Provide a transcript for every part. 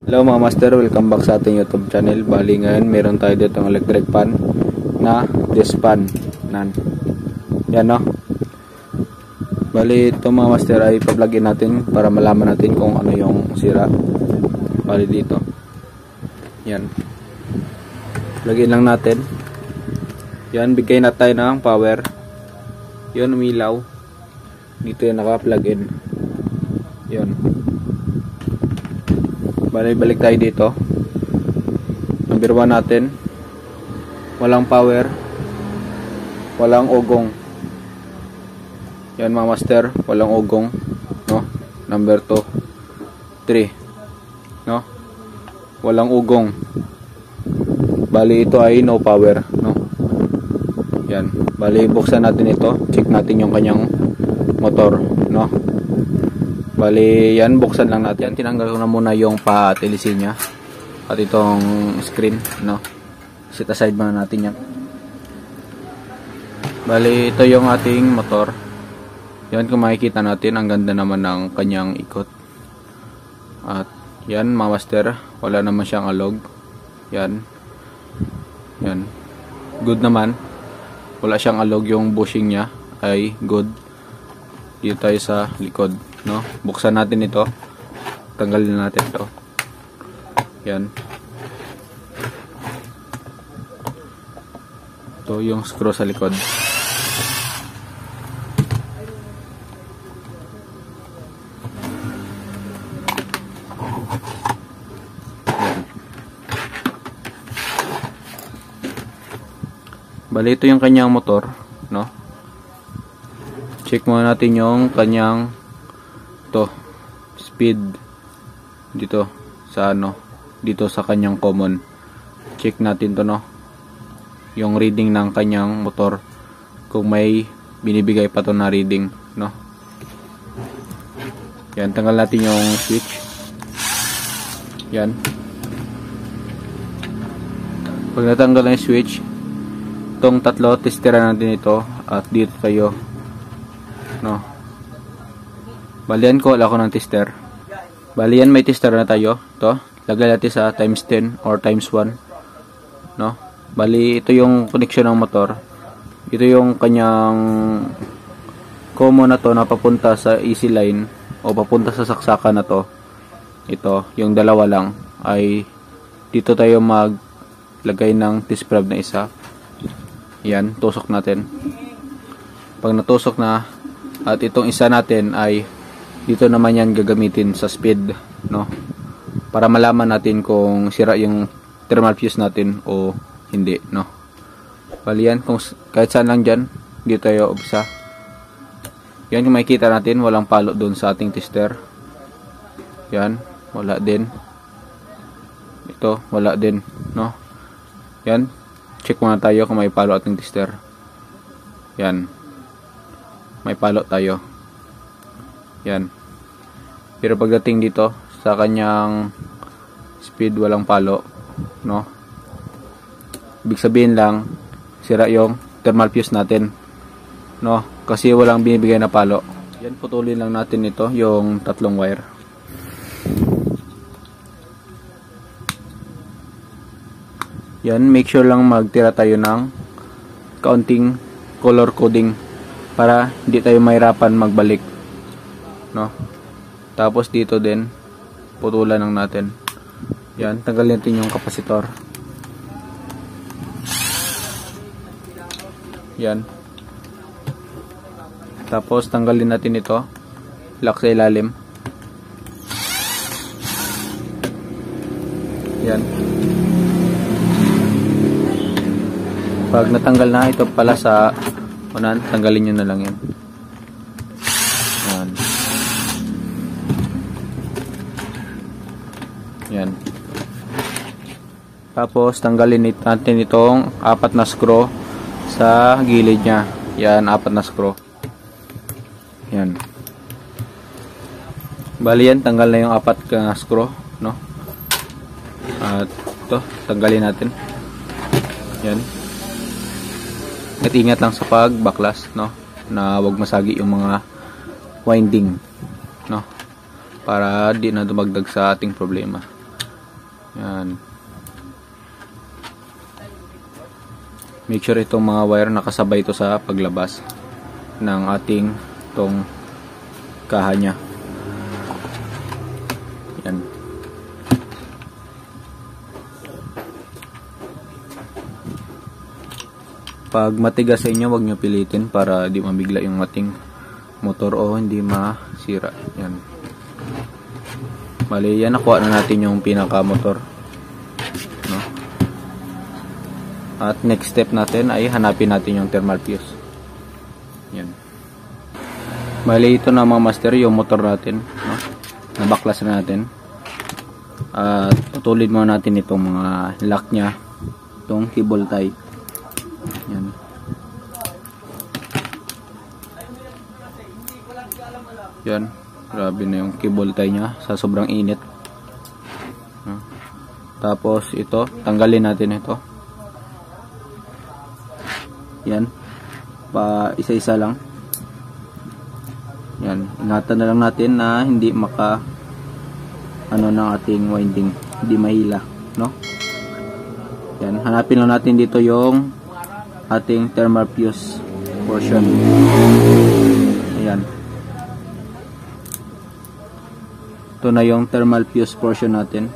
Hello mga master, welcome back sa ating YouTube channel. Bali ngayon meron tayo dito ng electric fan na disc fan. Yan no. Bali ito mga master ay pa-plugin natin para malaman natin kung ano yung sira. Bali dito. Yan. Plugin lang natin. Yan, bigay na tayo ng power. Yan, umilaw. Dito yung naka-plugin. Yan. Balik tayo dito. Number 1 natin. Walang power. Walang ugong. Yan mga master. Walang ugong. No? Number 2. 3. No? Walang ugong. Bali ito ay no power. No? Yan. Bali buksan natin ito. Check natin yung kanyang motor. No? Bali, yan, buksan lang natin. Tinanggal ko na muna yung pa-TLC nya at itong screen, no? Set aside muna natin yan. Bali, ito yung ating motor. Yan, kung makikita natin, ang ganda naman ng kanyang ikot. At yan, mga master, wala naman siyang alog. Yan. Yan. Good naman. Wala siyang alog, yung bushing nya ay good. Dito tayo sa likod. No, buksan natin ito. Tanggalin natin ito. Yan. Ito yung screw sa likod. Yan. Bali ito yung kanyang motor, no? Check muna natin yung kanyang speed dito sa dito sa kanyang common. Check natin to, no, yung reading ng kanyang motor, kung may binibigay pa to na reading, no. Yan, tanggal natin yung switch. Yan, pag natanggal na yung switch, itong tatlo testera natin ito at dito tayo, no. Balian ko, wala ko ng tester. Balian, may tester na tayo. Ito, lagay natin sa times 10 or times 1. No? Bali, ito yung connection ng motor. Ito yung kanyang common na to na papunta sa easy line o papunta sa saksakan na to. Ito, yung dalawa lang ay dito tayo maglagay ng test probe na isa. Yan, tusok natin. Pag natusok na at itong isa natin ay dito naman yan gagamitin sa speed, no, para malaman natin kung sira yung thermal fuse natin o hindi, no. Bali yan, kung kahit saan lang dyan, dito tayo ubsa. Yan, kung makikita natin, walang palo doon sa ating tester. Yan, wala din. Ito, wala din, no. Yan, check muna tayo kung may palo ating tester. Yan, may palo tayo. Yan. Pero pagdating dito sa kanyang speed, walang palo, no. Ibig sabihin lang sira yung thermal fuse natin, no, kasi walang binibigay na palo. Yan, putulin lang natin ito, yung tatlong wire. Yan, make sure lang magtira tayo ng kaunting color coding para hindi tayo mahirapan magbalik, no. Tapos dito din putulan lang natin. Yan, tanggalin natin yung kapasitor. Yan. Tapos tanggalin natin ito, lock sa ilalim. Yan. Pag natanggal na, ito pala sa unan, tanggalin nyo na lang yan. Yan. Yan. Tapos tanggalin natin itong 4 na screw sa gilid nya. Yan, 4 na screw. Yan. Bali yan, tanggal na yung 4 na screw, no. At ito, tanggalin natin. Yan. Ingat lang sa pag-backlash, no, na wag masagi yung mga winding, no, para di na dumagdag sa ating problema. Yan. Make sure itong mga wire nakasabay ito sa paglabas ng ating tong kaha nya. Yan. Pag matigas sa inyo, wag nyo pilitin para di mabigla yung ating motor o hindi masira. Yan. Bali, yan, nakuha na natin yung pinaka motor, no? At next step natin ay hanapin natin yung thermal fuse. Yan. Bali, ito na mga master yung motor natin, no? Nabaklas na natin. At tutulid muna natin itong mga lock nya, itong cable tie. Yan. Yan. Grabe na yung cable tie nya sa sobrang init. Tapos ito, tanggalin natin ito. Yan. Pa isa-isa lang. Yan. Ingatan na lang natin na hindi maka ng ating winding, hindi mahila, no? Yan. Hanapin lang natin dito yung ating thermal fuse portion. Ayan. Ito na yung thermal fuse portion natin.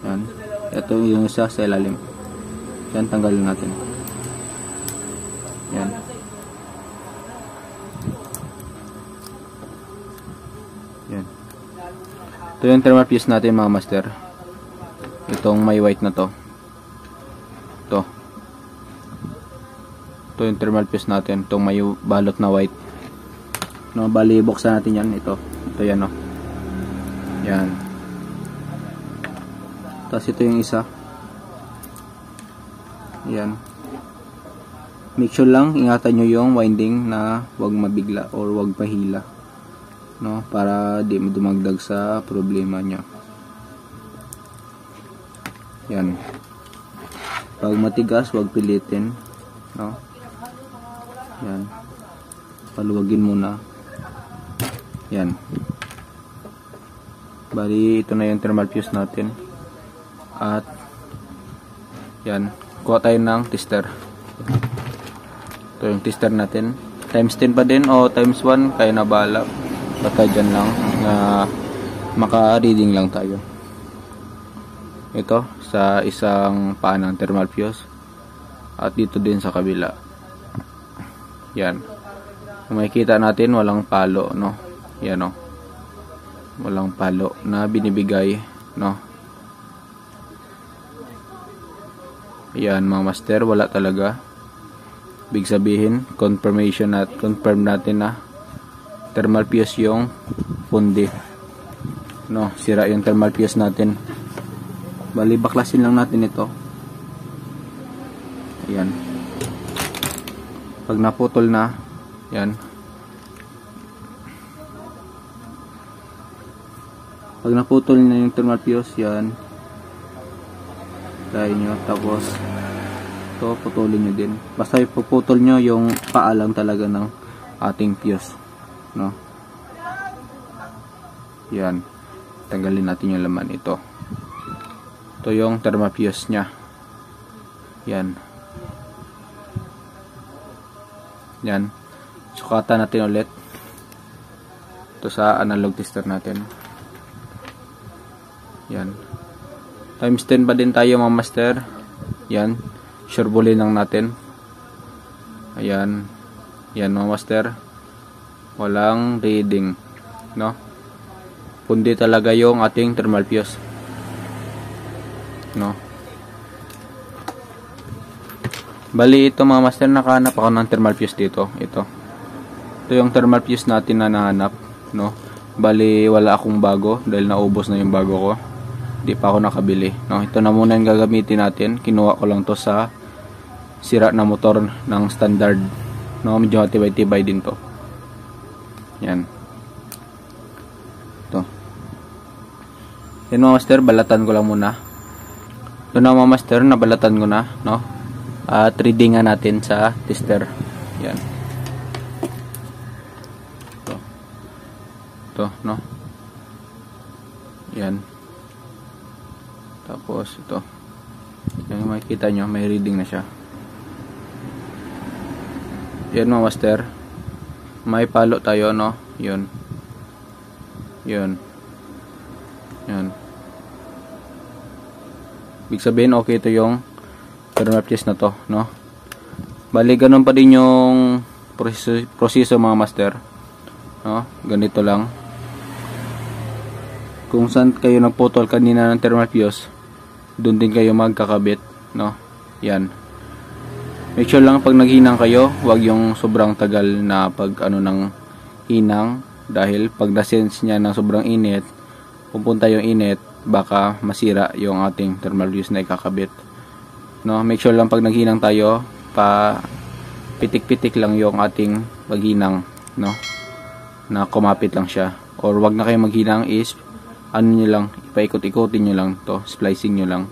Yan. Ito yung isa sa ilalim. Yan, tanggalin natin. Yan. Yan. Ito yung thermal fuse natin mga master. Itong may white na to. Ito. Ito yung thermal fuse natin. Itong may balot na white. No, bali, buksan natin yan. Ito yan, no. Yan. Tapos ito yung isa. Yan. Make sure lang, ingatan nyo yung winding na wag mabigla or wag pahila, no, para di dumagdag sa problema nya. Yan. Pag matigas, wag pilitin, no. Yan. Paluwagin muna. Yan. Bali, ito na yung thermal fuse natin. At yan, kuha tayo ng tester. Ito yung tester natin. Times 10 pa din o times 1, kaya na bahala. Basta dyan lang na maka-reading lang tayo. Ito sa isang paa ng thermal fuse. At dito din sa kabila. Yan. Kung makikita natin, walang palo, no? Yan, no? Walang palo na binibigay, no? Yan mga master, wala talaga. Big sabihin, confirm natin na thermal fuse yung pundi, no? Sira yung thermal fuse natin. Bali, baklasin lang natin ito. Ayan. Pag naputol na, yan. Pag naputol na yung thermal fuse, yan, tayo nyo, tapos ito putulin nyo din. Basta ipuputol nyo yung paalang talaga ng ating fuse, no? Yan, tanggalin natin yung laman. Ito yung thermal fuse nya. Yan. Yan, sukatan natin ulit. Ito sa analog tester natin. Yan. Times 10 pa din tayo mga master. Yan. Surebulin lang natin. Ayan. Yan mga master. Walang reading, no? Pundi talaga yung ating thermal fuse, no? Bali, ito mga master, nakahanap ako ng thermal fuse dito. Ito yung thermal fuse natin na nahanap, no? Bali, wala akong bago dahil naubos na yung bago ko. Di pa ako nakabili, no? Ito na muna yung gagamitin natin. Kinuha ko lang to sa sira na motor ng standard, no? Medyo matibay-tibay din to. Yan. Ito. Yan mga master, balatan ko lang muna. Ito na mga master, nabalatan ko na, no? At readingan natin sa tester. Yan. Ito, no? Yan. Tapos ito, yung makikita nyo, may reading na siya. Yan mga master, may palo tayo, no? Yun. Yan. Ibig sabihin okay ito yung thermal fuse na to, no? Bali ganun pa din yung proseso mga master, no? Ganito lang. Kung saan kayo nagputol kanina ng thermal fuse, doon din kayo magkakabit, no? Yan. Make sure lang pag naghinang kayo, wag yung sobrang tagal na pag ano ng hinang, dahil pag na-sense niya ng sobrang init, pupunta yung init, baka masira yung ating thermal fuse na ikakabit, no? Make sure lang pag naghinang tayo, pa pitik-pitik lang yung ating paghinang, no? Na kumapit lang siya, or wag na kayo maghinang, is ano nyo lang, ipaikot-ikotin nyo lang to, splicing nyo lang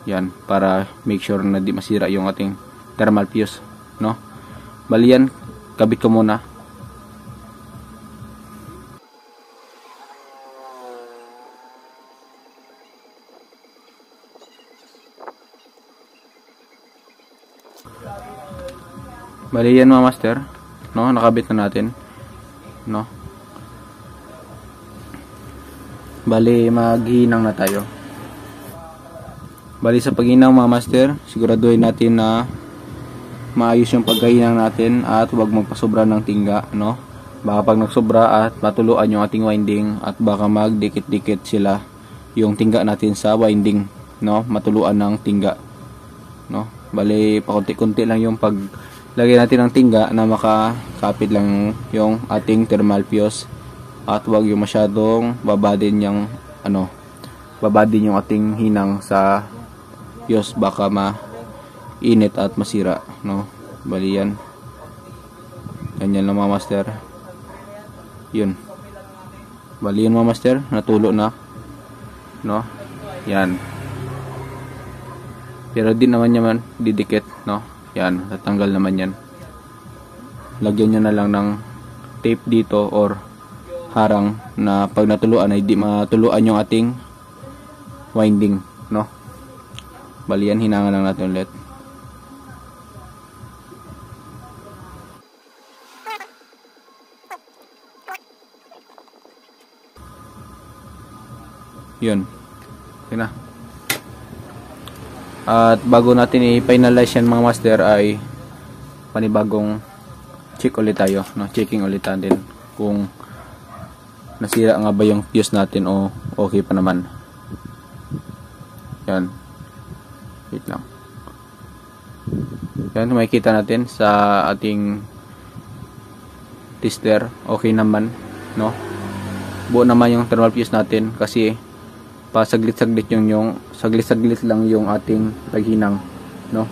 yan, para make sure na di masira yung ating thermal fuse, no? Bali yan, kabit ko muna. Bali yan mga master, no? Nakabit na natin, no? Bali maghinang na tayo. Bali sa paghinang mga master, siguraduhin natin na maayos yung paghinang natin at huwag magpasobra ng tingga, no? Baka pag nagsobra at matuluan yung ating winding, at baka magdikit-dikit sila yung tingga natin sa winding, no? Matuluan ng tingga, no? Bali pakunti-kunti lang yung paglagay natin ng tingga na makakapit lang yung ating thermal fuse, at huwag yung masyadong babadin yung babadin yung ating hinang sa fuse, baka mainit at masira, no? Bali yan, ganyan lang mga master. Yun, bali yun mga master, natulo na, no? Yan, pero di naman naman didikit, no? Yan, tatanggal naman yan. Lagyan nyo na lang ng tape dito or harang, na pag natuluan ay di matuluan yung ating winding, no? Bali yan, hinangan lang natin ulit. Yun, okay na. At bago natin i-finalize yan mga master, ay panibagong check ulit tayo, no? Checking ulit natin kung nasira nga ba yung fuse natin o okay pa naman. Yan, wait lang. Yan, makikita natin sa ating tester, okay naman, no? Buo naman yung thermal fuse natin, kasi pa saglit-saglit saglit-saglit lang yung ating paghinang, no?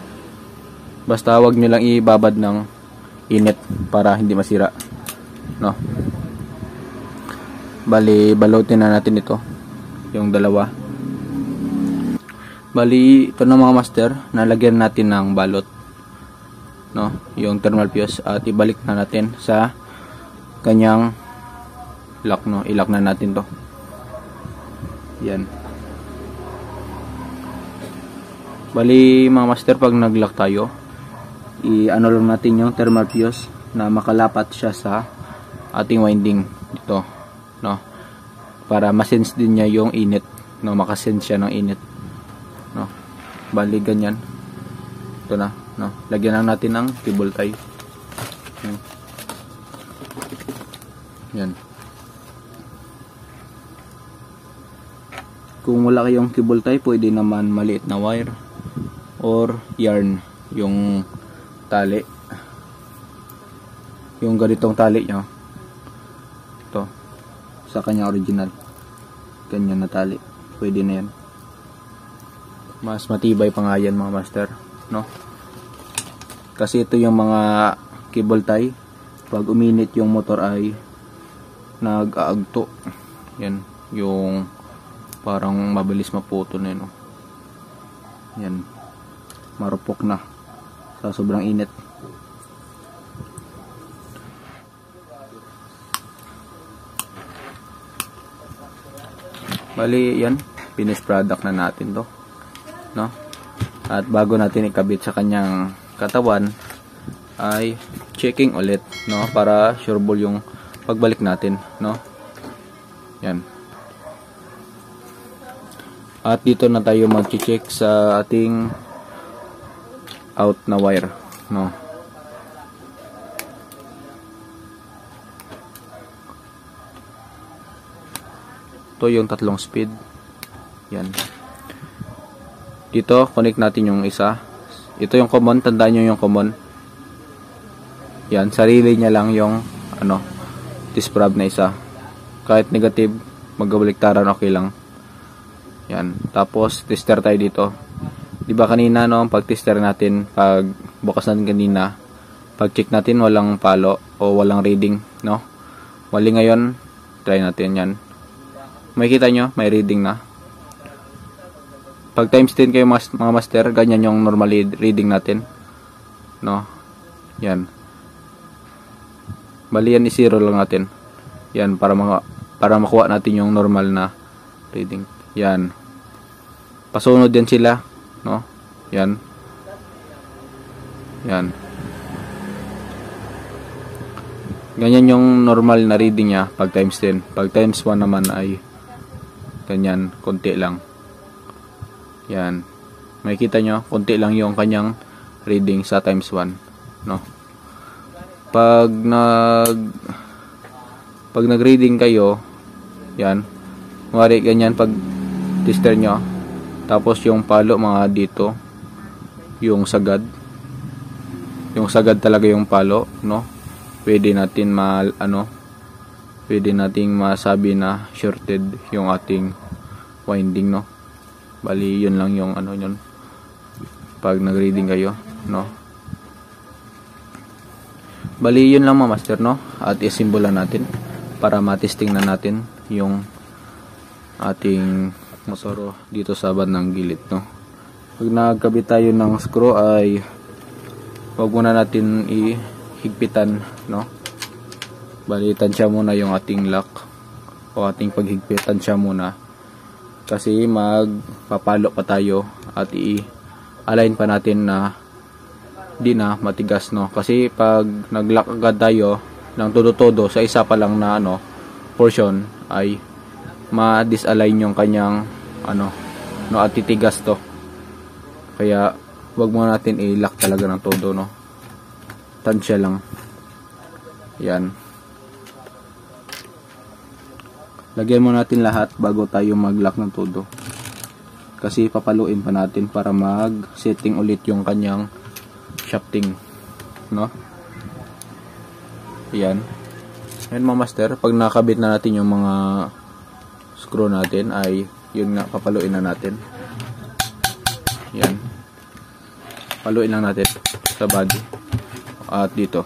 Basta wag nyo lang ibabad ng init para hindi masira, no? Bali balutin na natin ito, yung dalawa. Bali ito na mga master, nalagyan natin ng balot, no, yung thermal fuse, at ibalik na natin sa kanyang lock, no? Ilock na natin to. Yan. Bali mga master, pag nag-lock tayo, i-ano lang natin yung thermal fuse na makalapat siya sa ating winding dito, no? Para ma-sense din niya yung init, no? Makasense siya ng init, no? Bali ganyan. Ito na, no? Lagyan lang natin ng cable tie. Yan. Kung wala kayong cable tie, pwede naman maliit na wire or yarn yung tali, yung ganitong tali nyo, ito sa kanya original, ganyan na tali, pwede na yan. Mas matibay pa nga yan mga master, no? Kasi ito yung mga cable tie, pag uminit yung motor ay nag-aagto. Yan, yung parang mabilis maputo na yun, no? Yan, marupok na sa sobrang init. Bali yan, finished product na natin to, no? At bago natin ikabit sa kanyang katawan ay checking ulit, no, para sureball yung pagbalik natin, no? Yan. At dito na tayo mag-check sa ating out na wire, no? Ito yung tatlong speed. Yan. Dito, connect natin yung isa. Ito yung common. Tandaan nyo yung common. Yan. Sarili niya lang yung disprab na isa. Kahit negative, magkabaliktaran okay lang. Yan. Tapos, tester tayo dito. Diba kanina, no? Pag tester natin, pag bukas natin kanina, pag check natin, walang palo o walang reading, no? Mali ngayon, try natin yan. Makikita nyo, may reading na. Pag times 10 kayo mga master, ganyan yung normal reading natin. No? Yan. Bali yan, i-zero lang natin. Yan, para makuha natin yung normal na reading. Yan. Pasunod yan sila. No? Yan. Yan. Ganyan yung normal na reading niya pag times 10. Pag times 1 naman ay ganyan, konti lang. Yan. Makikita nyo, konti lang yung kanyang reading sa times 1. No? Pag nag-reading kayo, yan. Mawari ganyan pag tester nyo. Tapos yung palo mga dito, yung sagad. Yung sagad talaga yung palo, no? Pwede natin pwede nating masabi na shorted yung ating winding, no? Bali yun lang yung yun pag nag-reading kayo, no? Bali yun lang mga master, no? At isimbolan natin para matesting na natin yung ating motor dito sa bandang gilid, no? Pag nagkabit tayo ng screw ay wag muna natin ihigpitan, no? Bali, tansya muna yung ating lock o ating paghigpit. Tansya muna kasi magpapalo pa tayo at i-align pa natin na di na matigas, no? Kasi pag nag-lock agad tayo ng todo-todo sa isa pa lang na portion ay ma-disalign yung kanyang at titigas to. Kaya wag muna natin i-lock talaga ng todo, no? Tansya lang. Yan. Lagyan mo natin lahat bago tayo mag-lock ng todo. Kasi papaluin pa natin para mag-setting ulit yung kanyang shafting, no? Yan. Yan mga master, pag nakabit na natin yung mga screw natin ay yun nga, papaluin na natin. Yan. Paluin lang natin sa body at dito.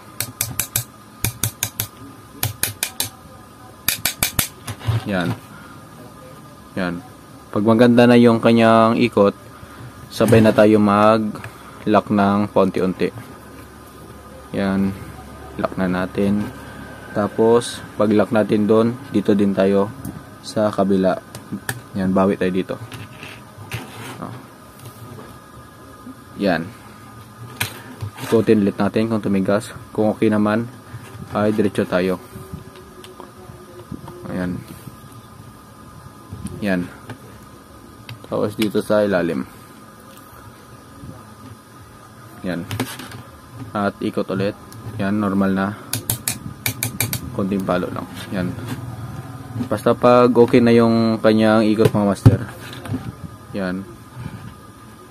Yan. Yan. Pag maganda na yung kanyang ikot, sabay na tayo mag-lock ng paunti-unti. Yan. Lock na natin. Tapos, pag lock natin doon, dito din tayo sa kabila. Yan. Bawi tayo dito. Yan. Ikutin ulit natin kung tumigas. Kung okay naman, ay diretso tayo. Ayan. Yan. Tapos dito sa ilalim. Yan. At ikot ulit. Yan, normal na. Konting palo lang. Yan. Basta pag okay na yung kanyang ikot mga master. Yan.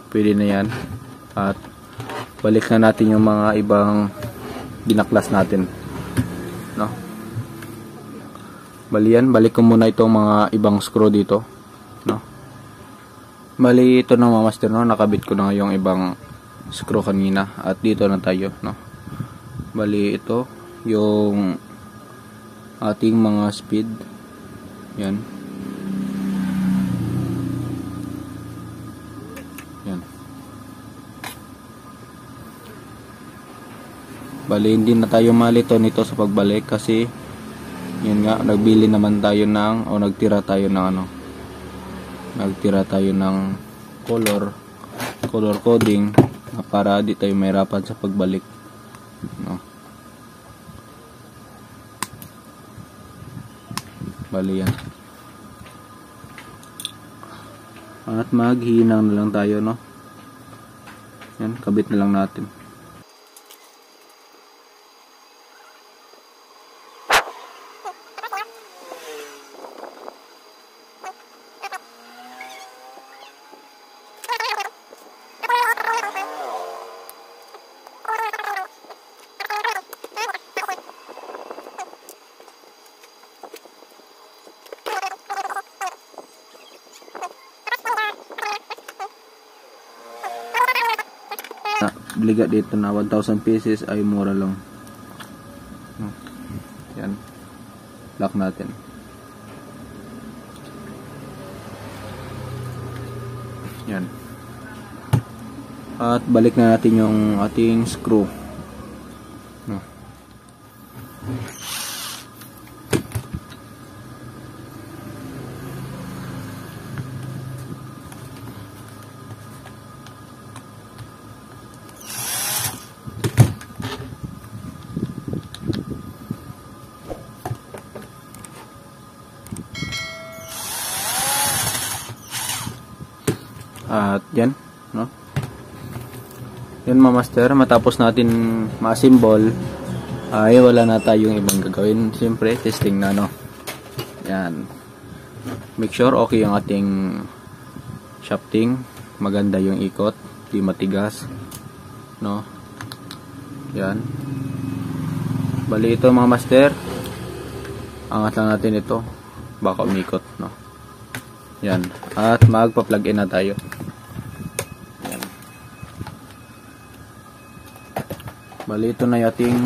Pwede na yan. At balik na natin yung mga ibang binaklas natin. No? Bali yan, balik ko muna itong mga ibang screw dito, no? Bali ito na mga master, no? Nakabit ko na yung ibang screw kanina at dito na tayo, no? Bali ito yung ating mga speed. Yan. Yan. Bali hindi na tayo malito nito sa pagbalik kasi yun nga, nagbili naman tayo ng o nagtira tayo ng nagtira tayo ng color coding para di tayo mahirapan sa pagbalik, no? Bali yan. At maghinang na lang tayo, no? Yan, kabit na lang natin. Bliga dito na 1,000 pieces ay mura lang. Yan, lock natin. Yan, at balik na natin yung ating screw, no? At yan, no? Yan mga master, matapos natin ma-assemble ay wala na tayong ibang gagawin. Siyempre, testing na, no? Yan. Make sure okay yung ating shafting, maganda yung ikot, di matigas, no? Yan. Bali ito mga master, angat lang natin ito, baka umikot, no? Yan. At magpa-plug in na tayo. Bali ito na yung ating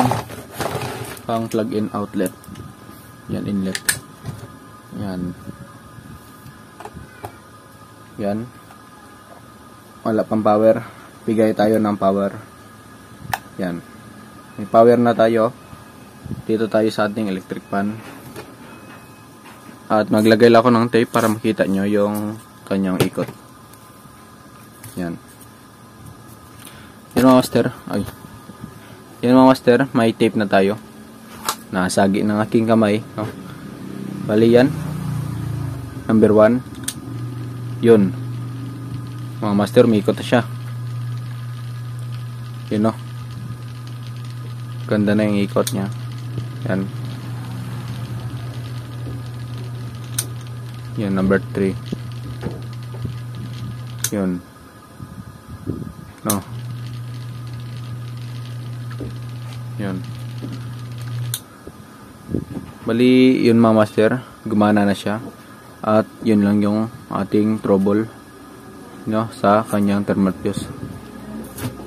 pang plug-in outlet. Yan, inlet. Yan. Yan. Wala pang power. Bigay tayo ng power. Yan. May power na tayo. Dito tayo sa ating electric fan. At maglagay lang ako ng tape para makita nyo yung kanyang ikot. Yan. Yan mga master. Ay. Yan mga master, may tape na tayo. Nasagi ng aking kamay, no? Bali yan. Number 1. Yun. Mga master, may ikot na siya. Yun, no? Ganda na yung ikot niya. Yan. Yan, number 3. Yun. No? Yun. Bali, yun mga master, gumana na siya. At yun lang yung ating trouble, no, sa kanyang thermal fuse.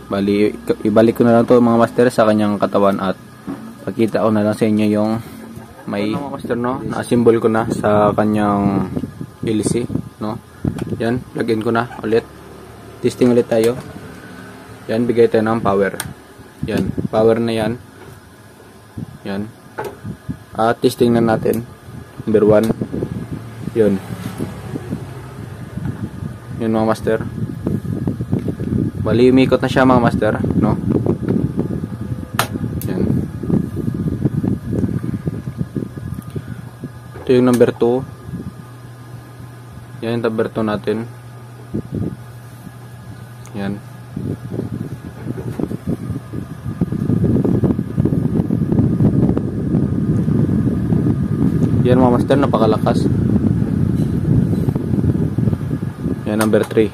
Bali, ibalik ko na lang to mga master sa kanyang katawan at pakita ko na lang sa inyo yung may mga master, no, na-assemble ko na sa kanyang PLC, no. Yan, plug in ko na ulit. Testing ulit tayo. Yan, bigay tayo ng power. Yan, power na yan. Yan. At testing na natin. Number 1. Yun. Yun mga master. Bali, umikot na siya mga master, no? Yan. Ito yung number 2. Yan yung number 2 natin. Yan. Yan mga master, napakalakas. Yan number 3.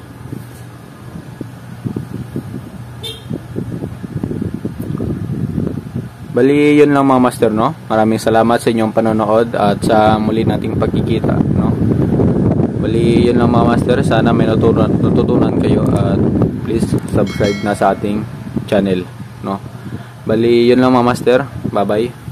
Bali, yun lang mga master, no? Maraming salamat sa inyong panonood at sa muli nating pagkikita, no? Bali, yun lang mga master. Sana may natutunan kayo at please subscribe na sa ating channel, no? Bali, yun lang mga master. Bye bye.